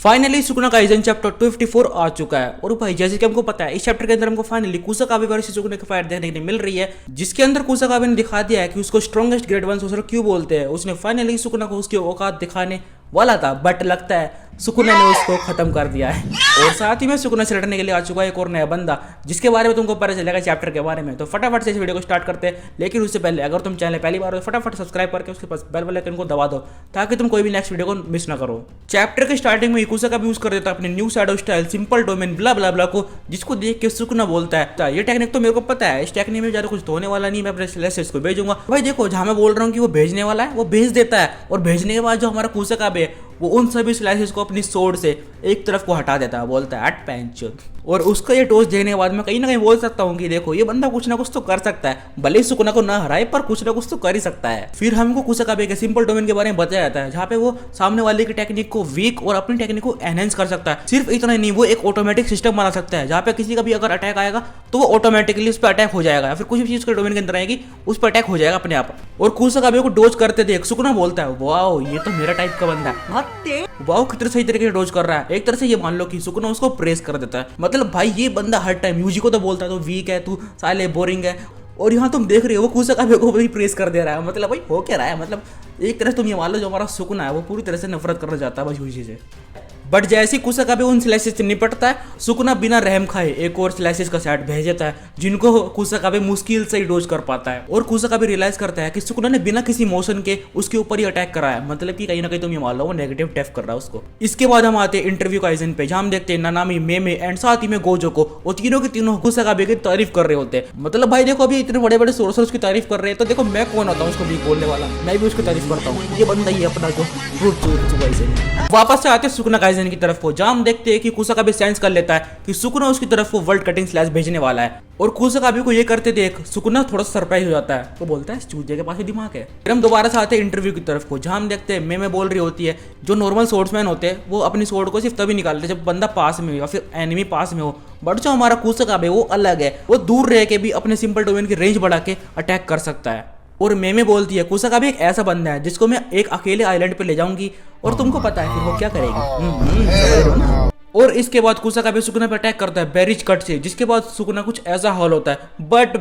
Finally Sukuna kaizen chapter 254 आ चुका है। और भाई जैसे कि हमको पता है इस चैप्टर के अंदर हमको फाइनली कुसाकाबे वर्सेस सुकुना की फाइट देखने के लिए मिल रही है, जिसके अंदर कुसाकाबे ने दिखा दिया है कि उसको स्ट्रॉन्गेस्ट ग्रेड 1 सोर्सर क्यों बोलते हैं। उसने फाइनली सुकुना को उसकी औकात दिखाने वाला था, बट लगता है सुकुना ने उसको खत्म कर दिया है। और साथ ही में सुकुना से लड़ने के लिए आ चुका है एक और नया बंदा, जिसके बारे में तुमको पता चलेगा चैप्टर के बारे में। तो फटाफट से इस वीडियो को स्टार्ट करते हैं, लेकिन उससे पहले अगर तुम चैनल पहली बार हो तो फटाफट सब्सक्राइब करके उसके पास बेल आइकन को दबा दो, ताकि तुम कोई भी नेक्स्ट वीडियो को मिस ना करो। चैप्टर के स्टार्टिंग में कुसाकाबे यूज कर देता है अपने new shadow style simple domain blah blah blah को, जिसको देख के सुकुना बोलता है ये टेक्निक तो मेरे को पता है, इस टेक्निक में ज्यादा कुछ तो होने वाला नहीं, मैं अपने स्लेसेस को भेजूंगा। भाई देखो जहां मैं बोल रहा हूँ कि वो भेजने वाला है वो भेज देता है, और भेजने के बाद जो हमारा कुसाकाबे है वो उन सभी स्लाइसेस को अपनी सोर्ड से एक तरफ को हटा देता है, बोलता है हट पैंचो। और उसका ये टोस्ट देने के बाद मैं कहीं ना कहीं बोल सकता हूँ कि देखो ये बंदा कुछ ना कुछ तो कर सकता है, भले ही सुकुना को ना हराए पर कुछ ना कुछ तो कर ही सकता है। फिर हमको कुसाकाबे के सिंपल डोमेन के बारे में बताया जाता है, जहाँ पे वो सामने वाले की टेक्निक को वीक और अपनी टेक्निक को एनहेंस कर सकता है। सिर्फ इतना ही नहीं, वो एक ऑटोमेटिक सिस्टम बना सकता है, जहाँ पे किसी का भी अगर अटैक आएगा तो वो ऑटोमेटिकली उस पर अटैक हो जाएगा, या फिर कुछ भी चीज के डोमेन के अंदर आएगी उस पर अटैक हो जाएगा अपने आप। और कुसाकाबे को डोज करते देख सुकुना बोलता है वाओ ये तो मेरा टाइप का बंदा है, वाओ कितने सही तरीके से डोज कर रहा है। एक तरह से ये मान लो कि सुकुना उसको प्रेस कर देता है, मतलब भाई ये बंदा हर टाइम यूजी को तो बोलता है तो वीक है, तू साले बोरिंग है, और यहाँ तुम देख रहे हो वो कुसाकाबे को भी प्रेस कर दे रहा है। मतलब भाई हो क्या रहा है, मतलब एक तरह से तुम ये मान लो जो हमारा सुकुना है वो पूरी तरह से नफरत करना चाहता है बस यूजी से। बट जैसे ही कुसाकाबे उन स्लाइसेस से निपटता है, सुकुना बिना रहम खाए एक और स्लाइसेस का सेट भेज देता है, जिनको कुसाकाबे मुश्किल से ही डोज कर पाता है। और कुसाकाबे रियलाइज करता है कि सुकुना ने बिना किसी मोशन के उसके ऊपर ही अटैक करा है, मतलब कि कहीं ना कहीं तुम ये मान लो वो नेगेटिव टेफ कर रहा है उसको। इसके बाद हम आते हैं इंटरव्यू काइजन पे, जहां हम देखते हैं नानामी, मेमे एंड साथ ही में गोजो को, वो तीनों के तीनों कुसाकाबे की तारीफ कर रहे होते हैं। मतलब भाई देखो अभी इतने बड़े बड़े सोर्सर उसकी तारीफ कर रहे हैं, तो देखो मैं कौन होता हूँ उसको भी बोलने वाला, मैं भी उसकी तारीफ करता हूँ। ये बंदा ही अपना जो वापस से आते हैं सुकुना काइजन की तरफ को, जहां हम देखते हैं कि कुसाकाबे सेंस कर लेता है कि सुकुना उसकी तरफ वो वर्ल्ड कटिंग स्लैश भेजने वाला है। और कुसाकाबे को ये करते देख सुकुना थोड़ा सरप्राइज हो जाता है, वो बोलता है चूतिया के पास ही दिमाग है। फिर हम दोबारा से आते हैं इंटरव्यू की तरफ को, जहां हम देखते हैं मेमे बोल रही होती है जो नॉर्मल सोर्ड्समैन होते हैं वो अपनी सोर्ड को सिर्फ तभी निकालते हैं जब बंदा पास में हो या फिर एनिमी पास में हो। बट जो हमारा कुसाकाबे वो अलग है, वो दूर रह के भी अपने सिंपल डोमेन की रेंज बढ़ा के अटैक कर सकता है। और मेमे बोलती है कुसाकाबे एक ऐसा बंदा है जिसको मैं एक अकेले आइलैंड पे ले जाऊंगी और तुमको पता है फिर वो क्या करेगी। और इसके बाद कुसाकाबे सुकुना पे अटैक करता है बेरिज कट से, जिसके बाद सुकुना कुछ ऐसा हाल होता है बट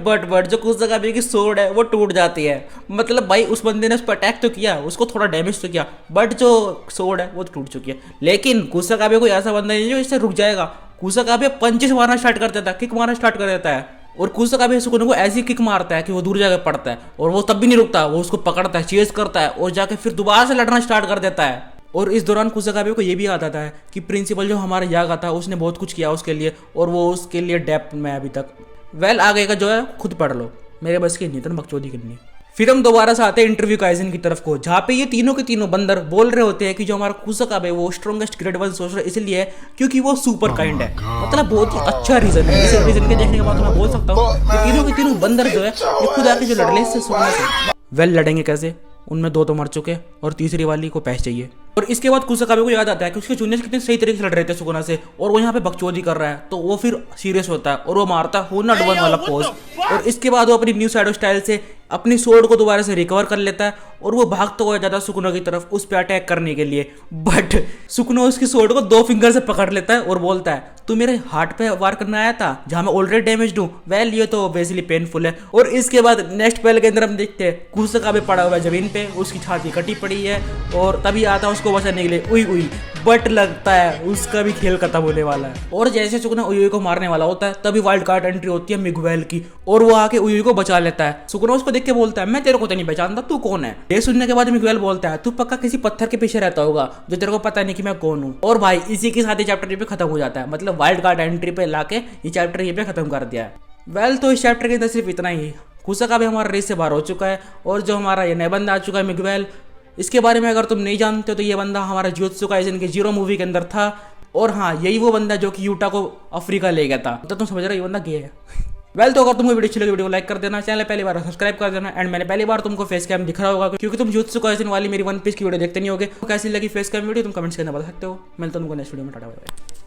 जो कुसाकाबे की सोर्ड है वो टूट जाती है। मतलब भाई उस बंदे ने उस पर अटैक तो किया, उसको थोड़ा डैमेज तो किया, बट जो सोर्ड है वो तो टूट चुकी है। लेकिन कुसाकाबे कोई ऐसा बंदा नहीं जो इससे रुक जाएगा, कुसाकाबे पंचेस मारना स्टार्ट कर देता है, किक मारना स्टार्ट कर देता है। और कुसाकाबे सुकुना को ऐसी किक मारता है कि वो दूर जाकर पड़ता है, और वो तब भी नहीं रुकता, वो उसको पकड़ता है, चेज करता है और जाके फिर दोबारा से लड़ना स्टार्ट कर देता है। और इस दौरान कुसाकाबे को ये भी याद आता है कि प्रिंसिपल जो हमारा यागा था उसने बहुत कुछ किया उसके लिए, और वो उसके लिए डेप्थ में अभी तक। वेल आगे का जो है खुद पढ़ लो, मेरे बस की नहीं तो बकचोदी करनी। फिर हम दोबारा से आते हैं इंटरव्यू काइजन की तरफ को, जहाँ पे ये तीनों के तीनों बंदर बोल रहे होते हैं कि जो हमारा कुसाकाबे वो स्ट्रॉन्गेस्ट ग्रेड 1 सोर्सर इसलिए है क्योंकि वो सुपर काइंड है। मतलब बहुत ही अच्छा रीजन है, इस रीजन के देखने के बाद मैं बोल सकता हूँ कि तीनों के तीनों बंदर जो है ये खुद आके जो लड़ ले इससे सुकना से। वेल लड़ेंगे कैसे, उनमें दो तो मर चुके और तीसरी वाली को पैसे चाहिए। और इसके बाद कुसाकाबे को याद आता है कि उसके जूनियर्स कितने सही तरीके से लड़ रहे थे सुकुना से, और वो यहाँ पे बकचोदी कर रहा है, तो वो फिर सीरियस होता है और वो मारता है नॉट वन वाला पोज। और इसके बाद वो अपनी न्यू शैडो स्टाइल से अपनी सोर्ड को दोबारा से रिकवर कर लेता है, और वो भागता हुआ जाता है सुकुना की तरफ उस पर अटैक करने के लिए। बट सुकुना उसकी सोर्ड को 2 फिंगर से पकड़ लेता है और बोलता है तू मेरे हार्ट पे वार करने आया था जहां मैं ऑलरेडी डैमेज्ड हूँ, वेल ये तो बेसिकली पेनफुल है। और इसके बाद नेक्स्ट पहले के अंदर हम देखते हैं कुसाकाबे पड़ा हुआ है जमीन पे, उसकी छाती कटी पड़ी है, और तभी आता है उसको बचाने के लिए उई, बट लगता है उसका भी खेल खत्म होने वाला है। और जैसे सुकुना उई को मारने वाला होता है तभी वाइल्ड कार्ड एंट्री होती है मिगुएल की, और वो आके उई को बचा लेता है। सुकुना उसको देख के बोलता है मैं तेरे को तो नहीं पहचानता, तू कौन है। ये सुनने के बाद मिगुएल बोलता है तू पक्का किसी पत्थर के पीछे रहता होगा जो तेरे को पता नहीं कि मैं कौन हूँ। और भाई इसी के साथ ये चैप्टर पे खत्म हो जाता है, मतलब वाइल्ड कार्ड एंट्री पे लाके ये चैप्टर ये पे खत्म कर दिया है। वेल तो इस चैप्टर के अंदर सिर्फ इतना ही, कुसाकाबे हमारा रेस से बाहर हो चुका है, और जो हमारा ये नया बंदा आ चुका है मिगुएल, इसके बारे में अगर तुम नहीं जानते हो तो ये बंदा हमारा जुजुत्सु काइसेन के 0 मूवी के अंदर था। और हाँ यही वो बंदा जो कि यूटा को अफ्रीका ले गया था, तो तुम समझ रहे हो ये बंदा गे है। वेल तो अगर तुमको वीडियो अच्छी लगी वीडियो को लाइक कर देना, चैनल पहली बार सब्सक्राइब कर देना। एंड मैंने पहली बार तुमको फेस कैम दिख रहा होगा क्योंकि तुम जुजुत्सु काइसेन वाली मेरी वन पीस की वीडियो देखते नहीं होगे। कैसी लगी फेस कैम वीडियो तुम कमेंट्स के अंदर बता सकते हो। मिलता हूं तुमको नेक्स्ट वीडियो में, टाटा बाय बाय।